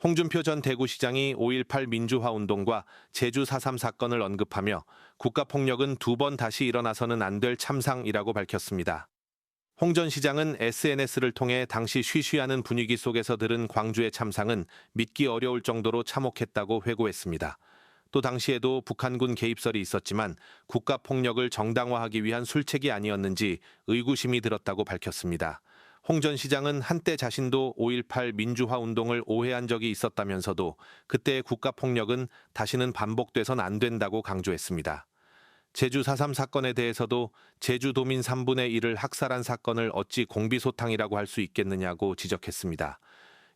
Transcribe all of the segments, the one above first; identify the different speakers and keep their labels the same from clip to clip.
Speaker 1: 홍준표 전 대구시장이 5.18 민주화운동과 제주 4.3 사건을 언급하며 국가폭력은 두 번 다시 일어나서는 안 될 참상이라고 밝혔습니다. 홍 전 시장은 SNS를 통해 당시 쉬쉬하는 분위기 속에서 들은 광주의 참상은 믿기 어려울 정도로 참혹했다고 회고했습니다. 또 당시에도 북한군 개입설이 있었지만 국가폭력을 정당화하기 위한 술책이 아니었는지 의구심이 들었다고 밝혔습니다. 홍 전 시장은 한때 자신도 5.18 민주화 운동을 오해한 적이 있었다면서도 그때의 국가폭력은 다시는 반복돼선 안 된다고 강조했습니다. 제주 4.3 사건에 대해서도 제주도민 3분의 1을 학살한 사건을 어찌 공비소탕이라고 할 수 있겠느냐고 지적했습니다.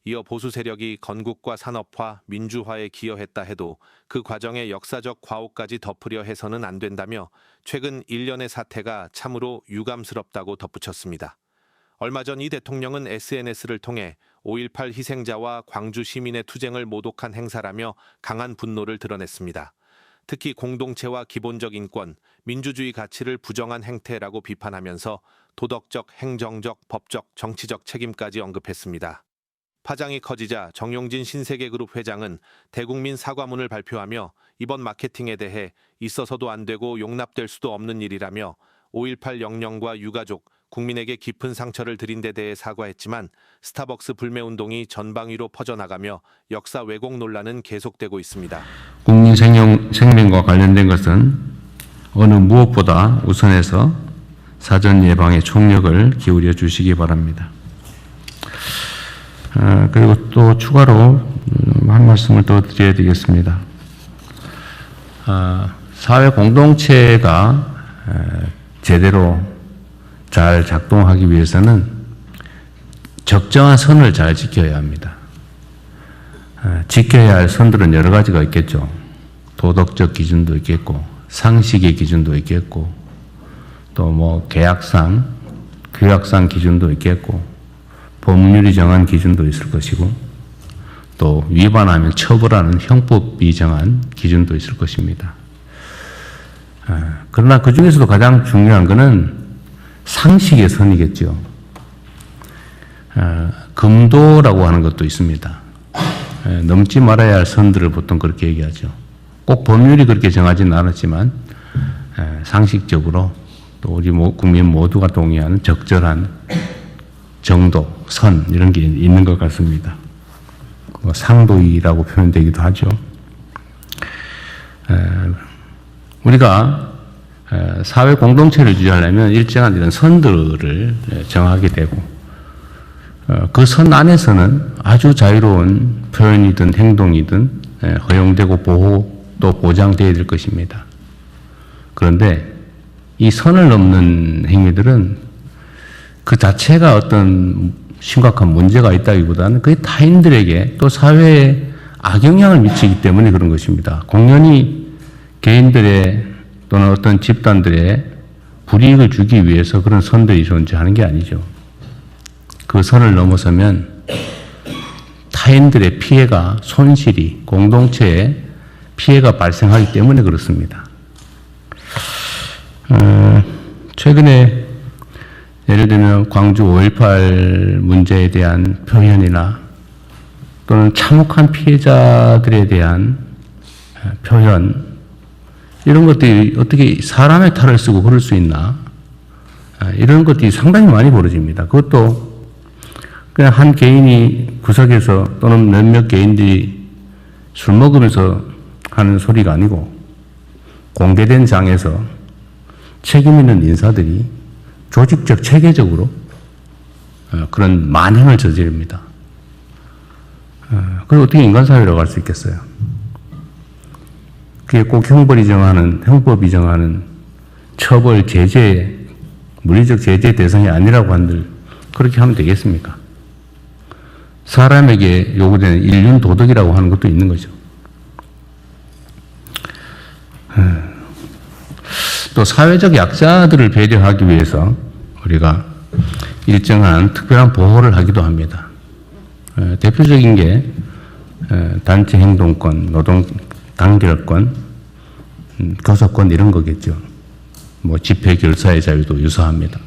Speaker 1: 이어 보수 세력이 건국과 산업화, 민주화에 기여했다 해도 그 과정의 역사적 과오까지 덮으려 해서는 안 된다며 최근 일련의 사태가 참으로 유감스럽다고 덧붙였습니다. 얼마 전 이 대통령은 SNS를 통해 5.18 희생자와 광주 시민의 투쟁을 모독한 행사라며 강한 분노를 드러냈습니다. 특히 공동체와 기본적 인권, 민주주의 가치를 부정한 행태라고 비판하면서 도덕적, 행정적, 법적, 정치적 책임까지 언급했습니다. 파장이 커지자 정용진 신세계그룹 회장은 대국민 사과문을 발표하며 이번 마케팅에 대해 있어서도 안 되고 용납될 수도 없는 일이라며 5.18 영령과 유가족, 국민에게 깊은 상처를 드린 데 대해 사과했지만 스타벅스 불매운동이 전방위로 퍼져나가며 역사 왜곡 논란은 계속되고 있습니다.
Speaker 2: 국민 생명과 관련된 것은 어느 무엇보다 우선해서 사전 예방에 총력을 기울여 주시기 바랍니다. 그리고 또 추가로 한 말씀을 더 드려야 되겠습니다. 사회 공동체가 제대로 잘 작동하기 위해서는 적정한 선을 잘 지켜야 합니다. 지켜야 할 선들은 여러 가지가 있겠죠. 도덕적 기준도 있겠고, 상식의 기준도 있겠고, 또 계약상, 규약상 기준도 있겠고, 법률이 정한 기준도 있을 것이고, 또 위반하면 처벌하는 형법이 정한 기준도 있을 것입니다. 그러나 그 중에서도 가장 중요한 것은 상식의 선이겠죠. 금도라고 하는 것도 있습니다. 넘지 말아야 할 선들을 보통 그렇게 얘기하죠. 꼭 법률이 그렇게 정하지는 않았지만 상식적으로 또 우리 국민 모두가 동의하는 적절한 정도, 선 이런 게 있는 것 같습니다. 상도이라고 표현되기도 하죠. 우리가 사회 공동체를 유지하려면 일정한 이런 선들을 정하게 되고 그 선 안에서는 아주 자유로운 표현이든 행동이든 허용되고 또 보장되어야 될 것입니다. 그런데 이 선을 넘는 행위들은 그 자체가 어떤 심각한 문제가 있다기보다는 그게 타인들에게 또 사회에 악영향을 미치기 때문에 그런 것입니다. 공연히 개인들의 또는 어떤 집단들의 불이익을 주기 위해서 그런 선들이 존재하는 게 아니죠. 그 선을 넘어서면 타인들의 피해가, 손실이, 공동체에 피해가 발생하기 때문에 그렇습니다. 최근에 예를 들면 광주 5.18 문제에 대한 표현이나 또는 참혹한 피해자들에 대한 표현, 이런 것들이 어떻게 사람의 탈을 쓰고 그럴 수 있나? 이런 것들이 상당히 많이 벌어집니다. 그것도 그냥 한 개인이 구석에서 또는 몇몇 개인들이 술 먹으면서 하는 소리가 아니고 공개된 장에서 책임 있는 인사들이 조직적, 체계적으로 그런 만행을 저지릅니다. 그걸 어떻게 인간사회라고 할 수 있겠어요? 그게 꼭 형법이 정하는 처벌, 제재, 물리적 제재 대상이 아니라고 한들 그렇게 하면 되겠습니까? 사람에게 요구되는 인륜 도덕이라고 하는 것도 있는 거죠. 또 사회적 약자들을 배려하기 위해서 우리가 일정한 특별한 보호를 하기도 합니다. 대표적인 게 단체 행동권, 노동 단결권, 교섭권 이런 거겠죠. 집회 결사의 자유도 유사합니다.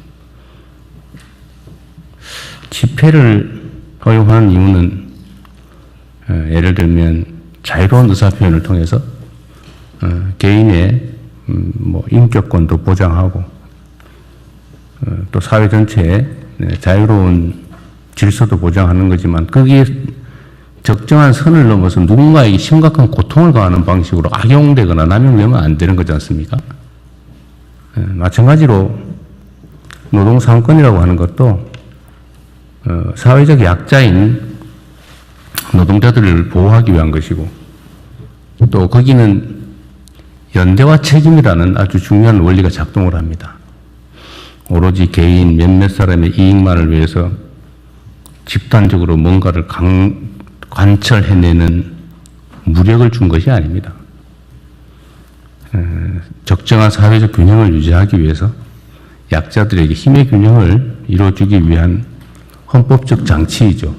Speaker 2: 집회를 허용하는 이유는 예를 들면 자유로운 의사표현을 통해서 개인의 뭐 인격권도 보장하고 또 사회 전체의 자유로운 질서도 보장하는 거지만 거기에 적정한 선을 넘어서 누군가에게 심각한 고통을 가하는 방식으로 악용되거나 남용되면 안 되는 거지 않습니까? 마찬가지로 노동상권이라고 하는 것도 사회적 약자인 노동자들을 보호하기 위한 것이고 또 거기는 연대와 책임이라는 아주 중요한 원리가 작동을 합니다. 오로지 개인 몇몇 사람의 이익만을 위해서 집단적으로 뭔가를 관철해내는 무력을 준 것이 아닙니다. 적정한 사회적 균형을 유지하기 위해서 약자들에게 힘의 균형을 이루어주기 위한 헌법적 장치이죠.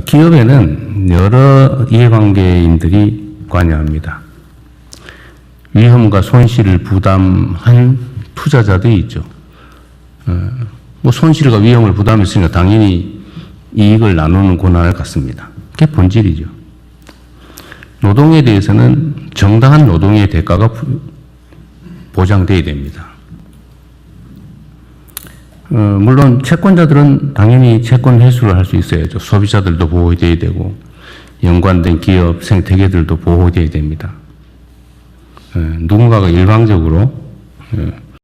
Speaker 2: 기업에는 여러 이해관계인들이 관여합니다. 위험과 손실을 부담한 투자자들이 있죠. 뭐 손실과 위험을 부담했으니까 당연히 이익을 나누는 권한을 갖습니다. 그게 본질이죠. 노동에 대해서는 정당한 노동의 대가가 보장돼야 됩니다. 물론 채권자들은 당연히 채권 회수를 할 수 있어야죠. 소비자들도 보호돼야 되고 연관된 기업 생태계들도 보호돼야 됩니다. 누군가가 일방적으로